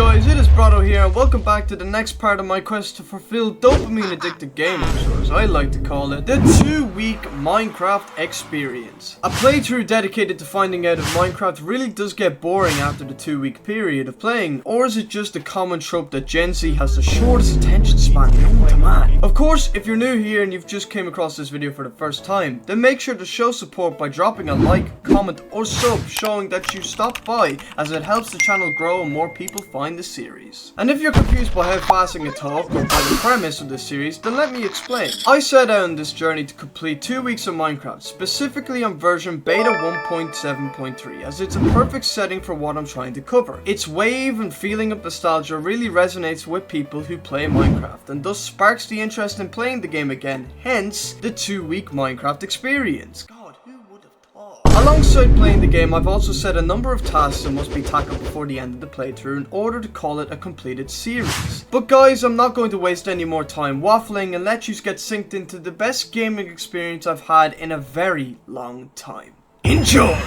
guys, it is Brodo here and welcome back to the next part of my quest to fulfill dopamine addicted gamers, or as I like to call it, the 2-week Minecraft experience. A playthrough dedicated to finding out if Minecraft really does get boring after the 2-week period of playing, or is it just a common trope that Gen Z has the shortest attention span known to man. Of course, if you're new here and you've just came across this video for the first time, then make sure to show support by dropping a like, comment or sub showing that you stopped by, as it helps the channel grow and more people find the series. And if you're confused by how fast I can talk or by the premise of this series, then let me explain. I set out on this journey to complete 2 weeks of Minecraft, specifically on version beta 1.7.3, as it's a perfect setting for what I'm trying to cover. Its wave and feeling of nostalgia really resonates with people who play Minecraft, and thus sparks the interest in playing the game again, hence the 2-week Minecraft experience. Alongside playing the game, I've also set a number of tasks that must be tackled before the end of the playthrough in order to call it a completed series. But guys, I'm not going to waste any more time waffling and let you get synced into the best gaming experience I've had in a very long time. Enjoy!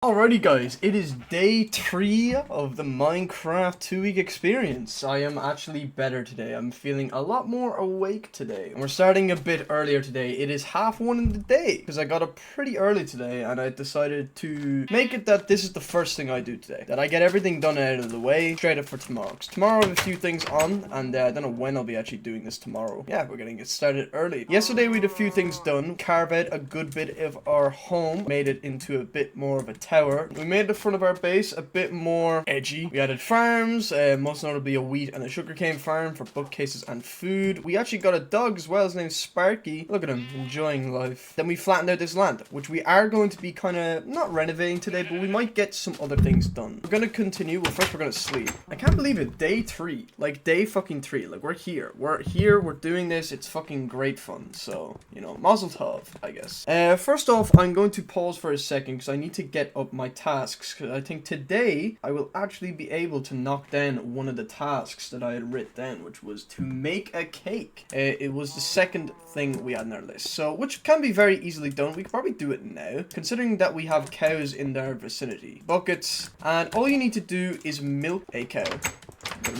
Alrighty guys, it is day 3 of the Minecraft 2-week experience. I am actually better today. I'm feeling a lot more awake today. And we're starting a bit earlier today. It is 1:30 in the day because I got up pretty early today and I decided to make it that this is the first thing I do today. That I get everything done out of the way, straight up for tomorrow. Because tomorrow I have a few things on and I don't know when I'll be actually doing this tomorrow. Yeah, we're gonna get started early. Yesterday we had a few things done. Carve out a good bit of our home. Made it into a bit more of a tower. We made the front of our base a bit more edgy. We added farms, most notably a wheat and a sugarcane farm for bookcases and food. We actually got a dog as well. His name's Sparky. Look at him, enjoying life. Then we flattened out this land, which we are going to be kind of, not renovating today, but we might get some other things done. We're going to continue. Well, first we're going to sleep. I can't believe it. Day 3. Like, day fucking 3. Like, we're here. We're doing this. It's fucking great fun. So, you know, mazel tov, I guess. First off, I'm going to pause for a second because I need to get up my tasks, because I think today I will actually be able to knock down one of the tasks that I had written down, which was to make a cake. It was the second thing we had on our list, so which can be very easily done. We could probably do it now, considering that we have cows in our vicinity. Buckets, and all you need to do is milk a cow.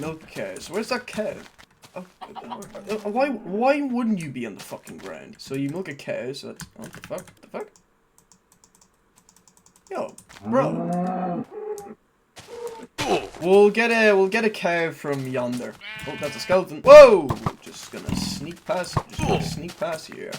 Milk cows. Where's that cow? Oh, why wouldn't you be on the fucking ground? So you milk a cow, so that's... Oh, the fuck? Yo, bro. We'll get a cow from yonder. Oh, that's a skeleton. Whoa! Just gonna sneak past. Here.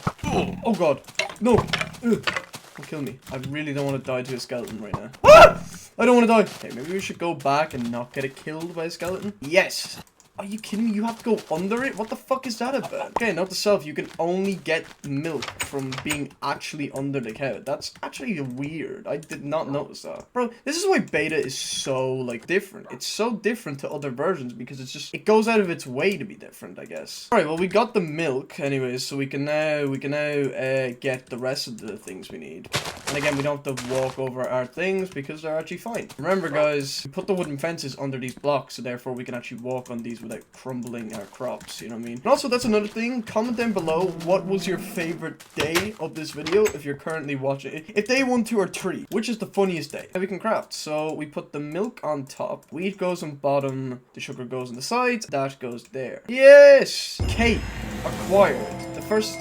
Oh god, no! Don't kill me. I really don't want to die to a skeleton right now. Ah! I don't want to die. Okay, maybe we should go back and not get killed by a skeleton. Yes. Are you kidding me? You have to go under it? What the fuck is that about? Okay, note to self, you can only get milk from being actually under the cow. That's actually weird. I did not notice that. Bro, this is why beta is so, like, different. It's so different to other versions because it's just, it goes out of its way to be different, I guess. Alright, well, we got the milk anyways, so we can now get the rest of the things we need. And again, we don't have to walk over our things because they're actually fine. Remember, guys, we put the wooden fences under these blocks, so therefore we can actually walk on these without crumbling our crops, you know what I mean? And also, that's another thing. Comment down below what was your favorite day of this video if you're currently watching it. If day 1, 2, or 3, which is the funniest day? And we can craft. So we put the milk on top, wheat goes on bottom, the sugar goes on the sides, that goes there. Yes! Cake acquired. The first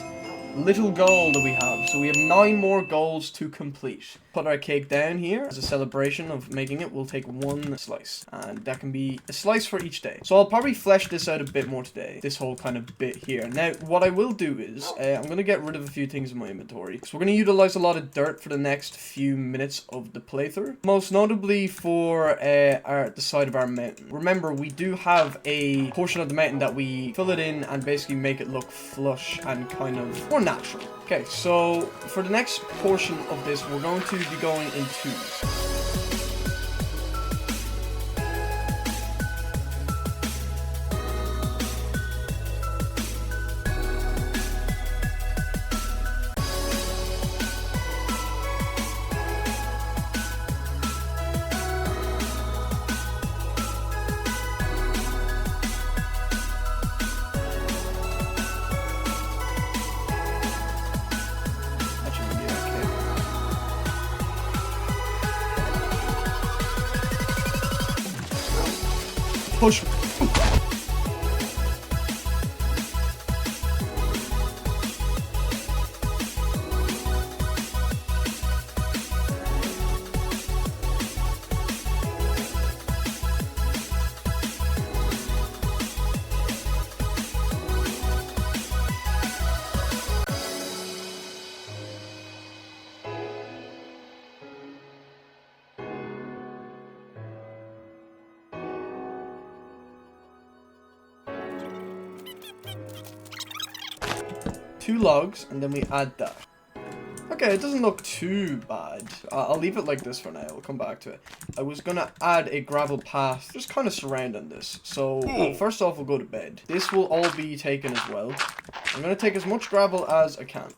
little goal that we have. So we have 9 more goals to complete. Put our cake down here as a celebration of making it. We'll take 1 slice, and that can be a slice for each day. So I'll probably flesh this out a bit more today, this whole kind of bit here. Now what I will do is I'm going to get rid of a few things in my inventory, so we're going to utilize a lot of dirt for the next few minutes of the playthrough, most notably for the side of our mountain. Remember, we do have a portion of the mountain that we fill it in and basically make it look flush and kind of more natural. Okay, so for the next portion of this, we're going to be going in 2s. push. Two logs, and then we add that. Okay, it doesn't look too bad. I'll leave it like this for now. We'll come back to it. I was gonna add a gravel path, just kind of surrounding this. So, first off, we'll go to bed. This will all be taken as well. I'm gonna take as much gravel as I can.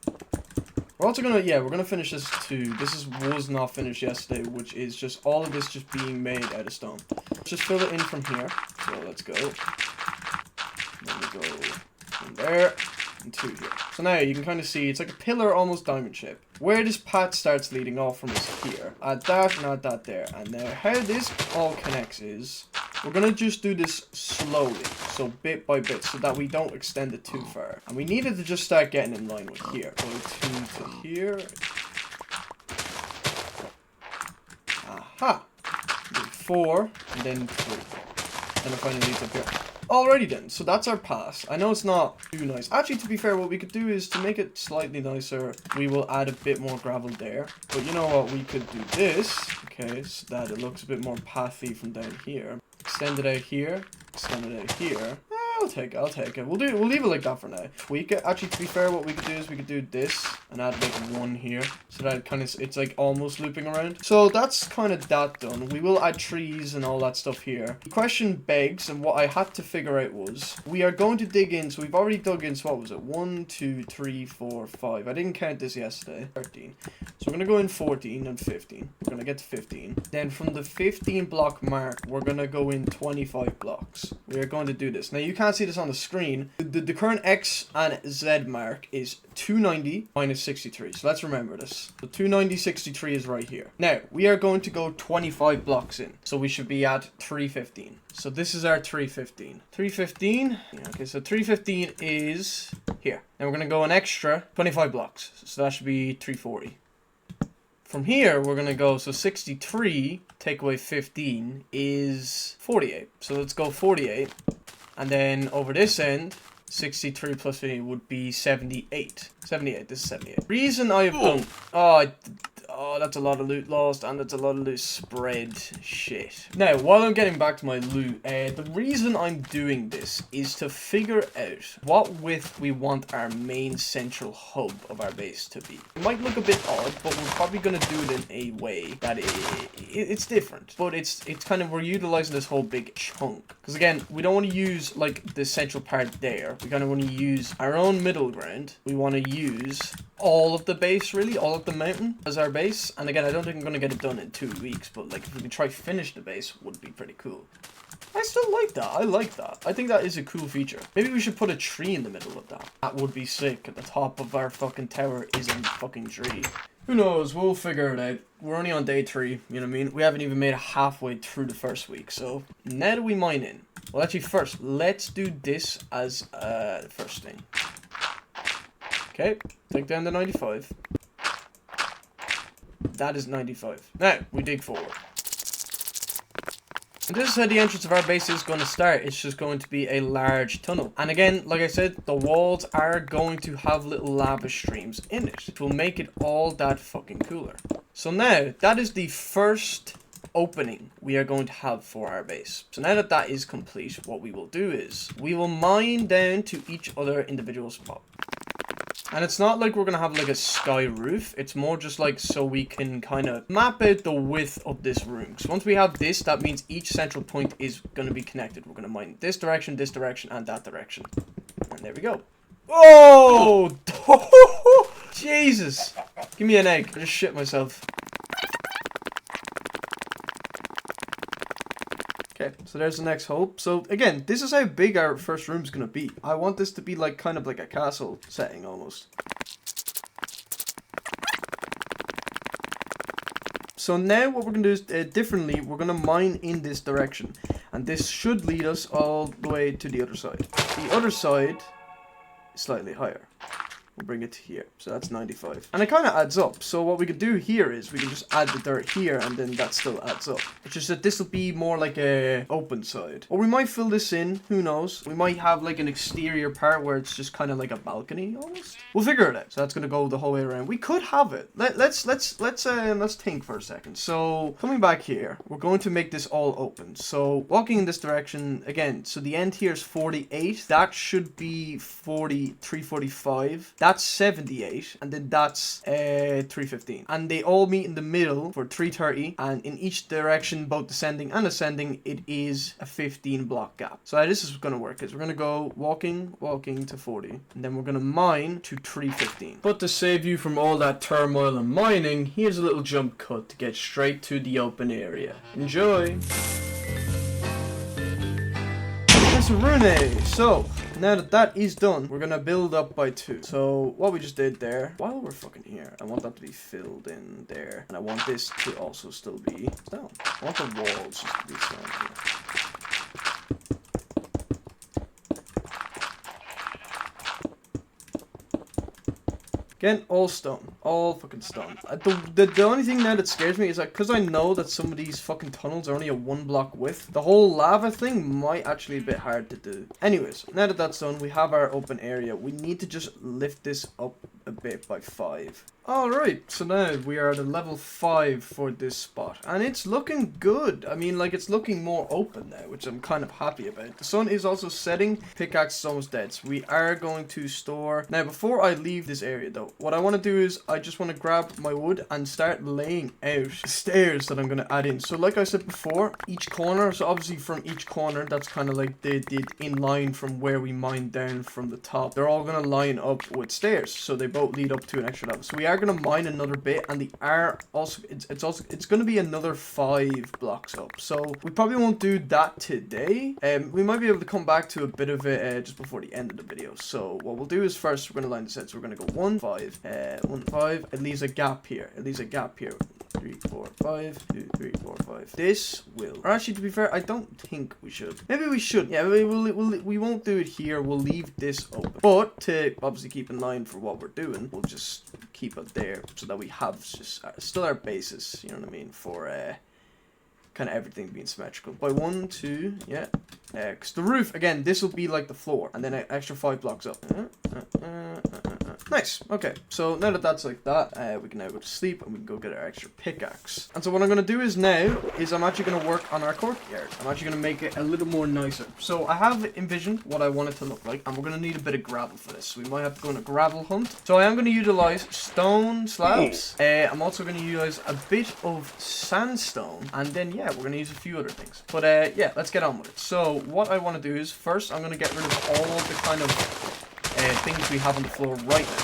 We're also gonna, we're gonna finish this too. Was not finished yesterday, which is just all of this just being made out of stone. Let's just fill it in from here. So let's go. Then we go from there. And 2 here. So now you can kind of see it's like a pillar, almost diamond shape. Where this path starts leading off from is here. Add that and add that there. And now how this all connects is we're gonna just do this slowly, so bit by bit, so that we don't extend it too far. And we needed to just start getting in line with here. Go 2 to here. Aha. Then 4 and then 3. And it finally leads up here. Alrighty then, so that's our pass. I know it's not too nice. Actually, to be fair, what we could do is to make it slightly nicer, we will add a bit more gravel there. But you know what, we could do this, okay, so that it looks a bit more pathy from down here. Extend it out here, extend it out here. I'll take it. We'll leave it like that for now. Tweak it. Actually, to be fair, what we could do is we could do this and add like 1 here, so that it's like almost looping around. So that's kind of that done. We will add trees and all that stuff here. The question begs, and what I had to figure out was, we are going to dig in. So we've already dug in. So what was it? 1, 2, 3, 4, 5. I didn't count this yesterday. 13. So we're gonna go in 14 and 15. We're gonna get to 15. Then from the 15 block mark, we're gonna go in 25 blocks. We are going to do this. Now you can't see this on the screen. The current X and Z mark is 290 minus 63. So let's remember this. So 290, 63 is right here. Now we are going to go 25 blocks in. So we should be at 315. So this is our 315. 315. Okay, so 315 is here. Now we're going to go an extra 25 blocks. So that should be 340. From here, we're going to go, so 63, take away 15, is 48. So let's go 48. And then over this end, 63 plus 15 would be 78. 78, this is 78. Reason I have done... Oh, that's a lot of loot lost, and that's a lot of loot spread. Shit. Now, while I'm getting back to my loot, the reason I'm doing this is to figure out what width we want our main central hub of our base to be. It might look a bit odd, but we're probably going to do it in a way that it's different. But it's kind of, we're utilizing this whole big chunk. Because again, we don't want to use, like, the central part there. We kind of want to use our own middle ground. We want to use all of the base, really, all of the mountain as our base. And again, I don't think I'm going to get it done in 2 weeks, but like if we could try finish the base, would be pretty cool. I still like that. I like that. I think that is a cool feature. Maybe we should put a tree in the middle of that. That would be sick. At the top of our fucking tower is a fucking tree. Who knows? We'll figure it out. We're only on day 3, you know what I mean? We haven't even made it halfway through the first week, so now that we mine in. Well, actually, first, let's do this as the first thing. Okay, take down the 95. That is 95. Now, we dig forward. And this is how the entrance of our base is going to start. It's just going to be a large tunnel. And again, like I said, the walls are going to have little lava streams in it, which will make it all that fucking cooler. So now, that is the first opening we are going to have for our base. So now that that is complete, what we will do is, we will mine down to each other individual spot. And it's not like we're going to have like a sky roof. It's more just like so we can kind of map out the width of this room. So once we have this, that means each central point is going to be connected. We're going to mine this direction, and that direction. And there we go. Oh! Jesus! Give me an egg. I just shit myself. Okay, so there's the next hole. So again, this is how big our first room's gonna be. I want this to be like kind of like a castle setting almost. So now what we're gonna do is differently, we're gonna mine in this direction. And this should lead us all the way to the other side. The other side is slightly higher. We'll bring it to here. So that's 95. And it kind of adds up. So what we could do here is we can just add the dirt here and then that still adds up. It's just that this will be more like a open side. Or we might fill this in. Who knows? We might have like an exterior part where it's just kind of like a balcony almost. We'll figure it out. So that's going to go the whole way around. We could have it. Let's think for a second. So coming back here, we're going to make this all open. So walking in this direction again. So the end here is 48. That should be 345. That's 78, and then that's 315. And they all meet in the middle for 330, and in each direction, both descending and ascending, it is a 15 block gap. So how this is going to work is we're going to go walking to 40, and then we're going to mine to 315. But to save you from all that turmoil and mining, here's a little jump cut to get straight to the open area. Enjoy! Rune. So now that that is done, we're gonna build up by 2. So what we just did there, while we're fucking here, I want that to be filled in there, and I want this to also still be stone. I want the walls just to be stone here. Again, all stone. All fucking stone. The only thing now that scares me is that because I know that some of these fucking tunnels are only a 1 block width, the whole lava thing might actually be a bit hard to do. Anyways, now that that's done, we have our open area. We need to just lift this up a bit by 5. Alright, so now we are at a level 5 for this spot. And it's looking good. I mean, like, it's looking more open now, which I'm kind of happy about. The sun is also setting. Pickaxe is almost dead. So we are going to store. Now, before I leave this area, though, what I want to do is I just want to grab my wood and start laying out stairs that I'm going to add in. So like I said before, each corner, so obviously from each corner, that's kind of like the in line from where we mined down from the top. They're all going to line up with stairs. So they both lead up to an extra level. So we are going to mine another bit, and it's going to be another 5 blocks up. So we probably won't do that today. We might be able to come back to a bit of it just before the end of the video. So what we'll do is first we're going to line this out. So we're going to go 1 5 1 5. It leaves a gap here. 3 4 5 2 3 4 5. This will, or actually, to be fair, I don't think we should. Maybe we should. Yeah, we won't do it here. We'll leave this open, but to obviously keep in line for what we're doing, we'll just keep it there so that we have just still our basis, you know what I mean, for kind of everything being symmetrical. By 1 2, yeah, because the roof, again, this will be like the floor, and then an extra 5 blocks up. Nice. Okay, so now that that's like that, we can now go to sleep and we can go get our extra pickaxe. And so what I'm going to do is now is I'm actually going to work on our courtyard. I'm actually going to make it a little more nicer. So I have envisioned what I want it to look like, and we're going to need a bit of gravel for this. So we might have to go on a gravel hunt. So I am going to utilize stone slabs. I'm also going to utilize a bit of sandstone, and then yeah, we're going to use a few other things. But yeah, let's get on with it. So what I want to do is first I'm going to get rid of all the kind of things we have on the floor right now.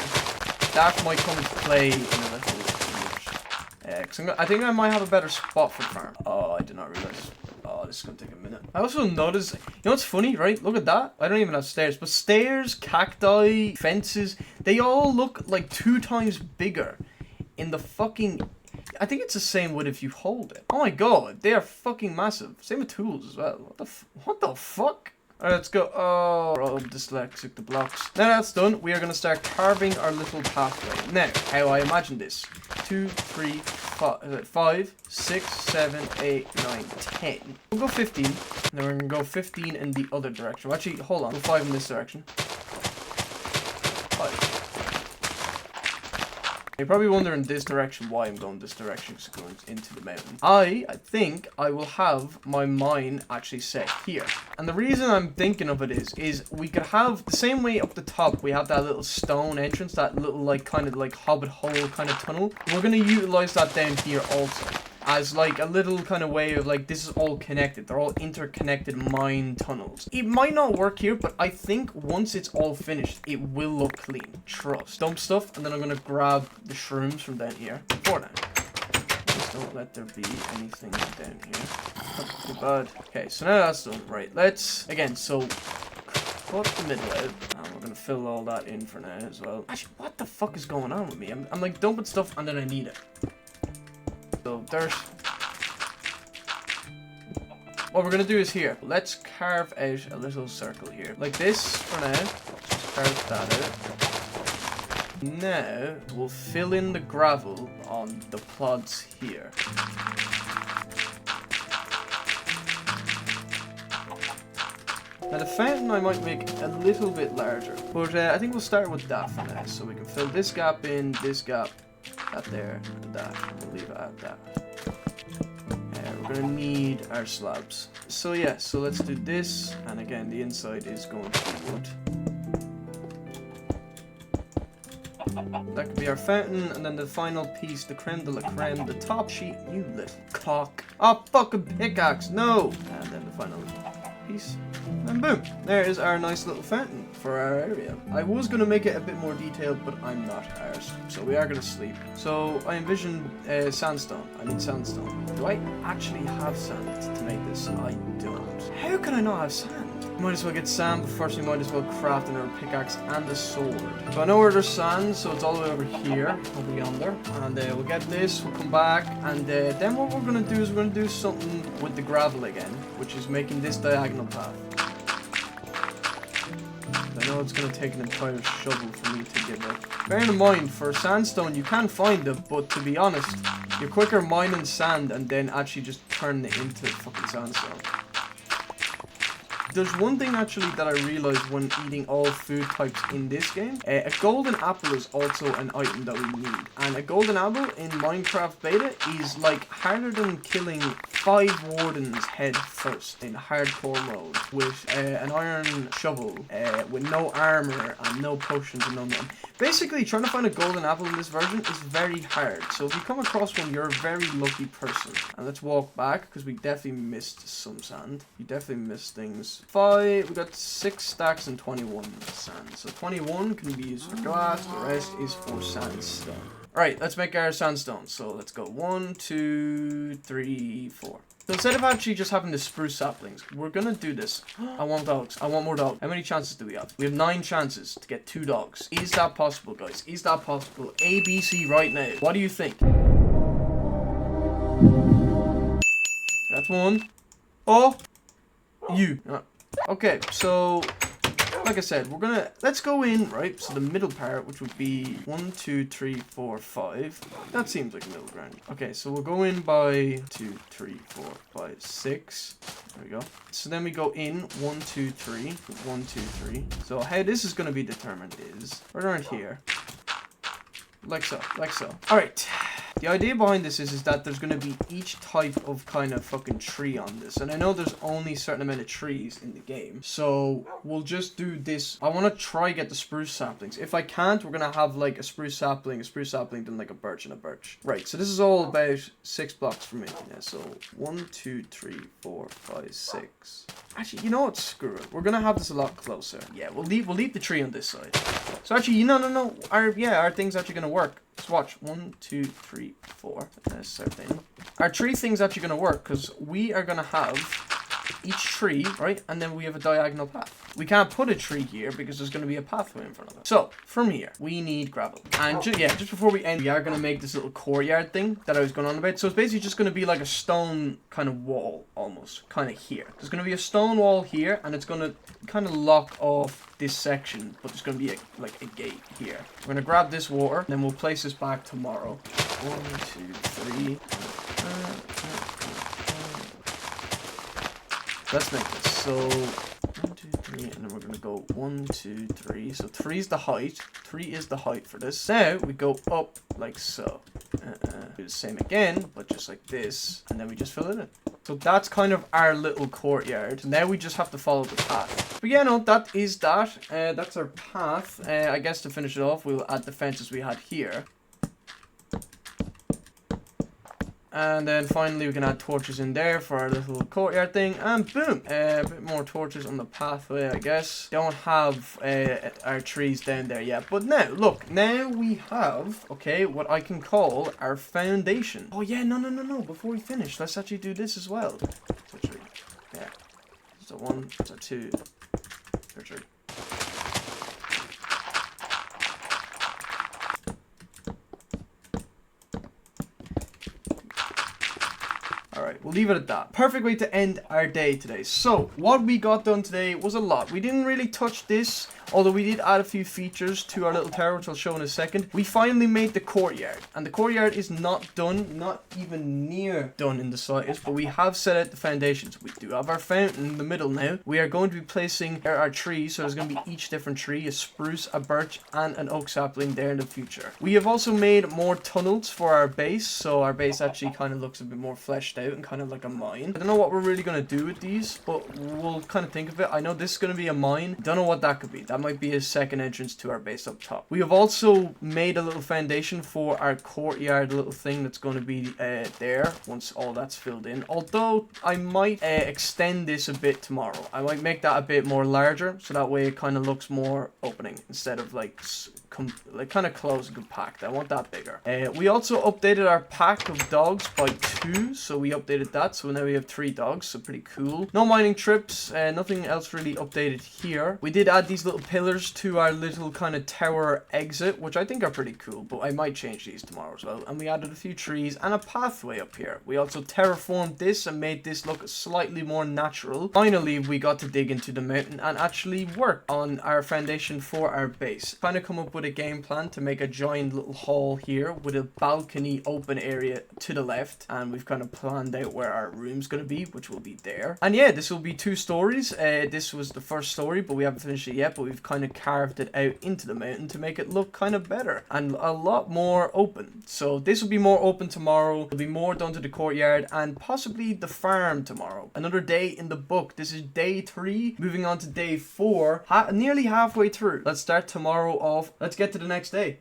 That might come into play in a little bit. Cause I think I might have a better spot for the farm. Oh, I did not realize. Oh, this is gonna take a minute. I also noticed, you know what's funny, right? Look at that. I don't even have stairs, but stairs, cacti, fences, they all look like 2 times bigger in the fucking... I think it's the same wood if you hold it. Oh my god, they are fucking massive. Same with tools as well. What the fuck? Alright, let's go. Oh, we're all dyslexic, the blocks. Now that's done, we are going to start carving our little pathway. Now, how I imagine this. 2, 3, 5, 6, 7, 8, 9, 10. We'll go 15. And then we're going to go 15 in the other direction. Well, actually, hold on. We'll 5 in this direction. 5. You're probably wondering this direction, why I'm going this direction, because it's going into the mountain. I think I will have my mine actually set here. And the reason I'm thinking of it is we could have the same way up the top, we have that little stone entrance, that little like kind of like hobbit hole kind of tunnel. We're going to utilize that down here also, as like a little kind of way of like, this is all connected. They're all interconnected mine tunnels. It might not work here, but I think once it's all finished, it will look clean. Trust. Dump stuff, and then I'm going to grab the shrooms from down here. For now. Just don't let there be anything down here. Not too bad. Okay, so now that's done. Right, let's, again, so cut the middle out. And we're going to fill all that in for now as well. Actually, what the fuck is going on with me? I'm like dumping stuff and then I need it. So dirt. what we're gonna do is here. Let's carve out a little circle here. Like this for now. Just carve that out. Now, we'll fill in the gravel on the plods here. Now the fountain I might make a little bit larger, but I think we'll start with that for now. So we can fill this gap in, this gap, that there, and that. And we'll leave it at that. We're gonna need our slabs. So yeah, so let's do this, and again the inside is going to be wood. That could be our fountain, and then the final piece, the creme de la creme, the top sheet, you little cock. Oh, fucking pickaxe, no! And then the final piece, and boom. There is our nice little fountain for our area. I was going to make it a bit more detailed, but I'm not ours. So we are going to sleep. So I envision sandstone. I need sandstone. Do I actually have sand to make this? I don't. How can I not have sand? Might as well get sand, but first we might as well craft another pickaxe and a sword. So I know where there's sand, so it's all the way over here, over yonder. And we'll get this, we'll come back, and then what we're going to do is we're going to do something with the gravel again, which is making this diagonal path. I know it's going to take an entire shovel for me to give up. Bear in mind, for sandstone you can find it, but to be honest, you're quicker mining sand and then actually just turning it into fucking sandstone. There's one thing actually that I realized when eating all food types in this game. A golden apple is also an item that we need. And a golden apple in Minecraft Beta is like harder than killing 5 wardens head first in hardcore mode with an iron shovel, with no armor and no potions and no nothing. Basically, trying to find a golden apple in this version is very hard. So if you come across one, you're a very lucky person. And let's walk back because we definitely missed some sand. You definitely missed things. 5, we got 6 stacks and 21 sand. So 21 can be used for glass, the rest is for sandstone. Alright, let's make our sandstone. So let's go 1, 2, 3, 4. So instead of actually just having the spruce saplings, we're gonna do this. I want dogs. I want more dogs. How many chances do we have? We have 9 chances to get 2 dogs. Is that possible, guys? Is that possible? A, B, C right now. What do you think? That's 1. Oh! You. Okay, so like I said, let's go in, right? So the middle part, which would be 1, 2, 3, 4, 5. That seems like a middle ground. Okay, so we'll go in by 2, 3, 4, 5, 6. There we go. So then we go in 1, 2, 3, 1, 2, 3. So how this is going to be determined is right around here, like so, like so. All right. The idea behind this is that there's going to be each type of kind of fucking tree on this. And I know there's only a certain amount of trees in the game. So we'll just do this. I want to try get the spruce saplings. If I can't, we're going to have like a spruce sapling, then like a birch and a birch. Right, so this is all about 6 blocks for me. Yeah, so 1, 2, 3, 4, 5, 6. Actually, you know what? Screw it. We're going to have this a lot closer. Yeah, we'll leave the tree on this side. So actually, no. Our thing's actually going to work. Let's watch. 1, 2, 3, 4. That's our thing. Our tree thing's actually going to work because we are going to have each tree, right? And then we have a diagonal path. We can't put a tree here because there's going to be a pathway in front of it. So, from here, we need gravel. And just before we end, we are going to make this little courtyard thing that I was going on about. So it's basically just going to be like a stone kind of wall, almost, kind of here. There's going to be a stone wall here, and it's going to kind of lock off this section, but there's going to be like a gate here. We're going to grab this water, and then we'll place this back tomorrow. 1, 2, 3. Let's make this. So 1, 2, 3, and then we're gonna go 1, 2, 3. So 3 is the height. 3 is the height for this. Now we go up like so. Do the same again, but just like this, and then we just fill it in. So that's kind of our little courtyard. Now we just have to follow the path. But yeah, no, that is that. That's our path. I guess to finish it off, we'll add the fences we had here. And then finally we can add torches in there for our little courtyard thing, and boom, a bit more torches on the pathway, I guess. Don't have our trees down there yet, but now look, now we have, okay, what I can call our foundation. Oh yeah, no, before we finish, let's actually do this as well. So 3, yeah, so 1, so 2, so 3. Alright, we'll leave it at that. Perfect way to end our day today. So, what we got done today was a lot. We didn't really touch this, although we did add a few features to our little tower, which I'll show in a second. We finally made the courtyard, and the courtyard is not done, not even near done in the slightest, but we have set out the foundations. We do have our fountain in the middle now. We are going to be placing our trees, so there's going to be each different tree, a spruce, a birch, and an oak sapling there in the future. We have also made more tunnels for our base, so our base actually kind of looks a bit more fleshed out and kind of like a mine. I don't know what we're really going to do with these, but we'll kind of think of it. I know this is going to be a mine. Don't know what that could be. That might be a second entrance to our base up top. We have also made a little foundation for our courtyard little thing that's going to be there once all that's filled in. Although I might extend this a bit tomorrow. I might make that a bit more larger, so that way it kind of looks more opening instead of like kind of close and compact. I want that bigger. We also updated our pack of dogs by 2, so we updated that, so now we have 3 dogs, so pretty cool. No mining trips, nothing else really updated here. We did add these little pillars to our little kind of tower exit, which I think are pretty cool, but I might change these tomorrow as well. And we added a few trees and a pathway up here. We also terraformed this and made this look slightly more natural. Finally, we got to dig into the mountain and actually work on our foundation for our base. Kind of come up with a game plan to make a giant little hall here with a balcony open area to the left, and we've kind of planned out where our room's going to be, which will be there. And yeah, this will be 2 stories. This was the first story, but we haven't finished it yet, but we've kind of carved it out into the mountain to make it look kind of better and a lot more open. So this will be more open tomorrow. There'll be more done to the courtyard and possibly the farm tomorrow. Another day in the book. This is day 3, moving on to day 4, nearly halfway through. Let's start tomorrow off. Let's get to the next day.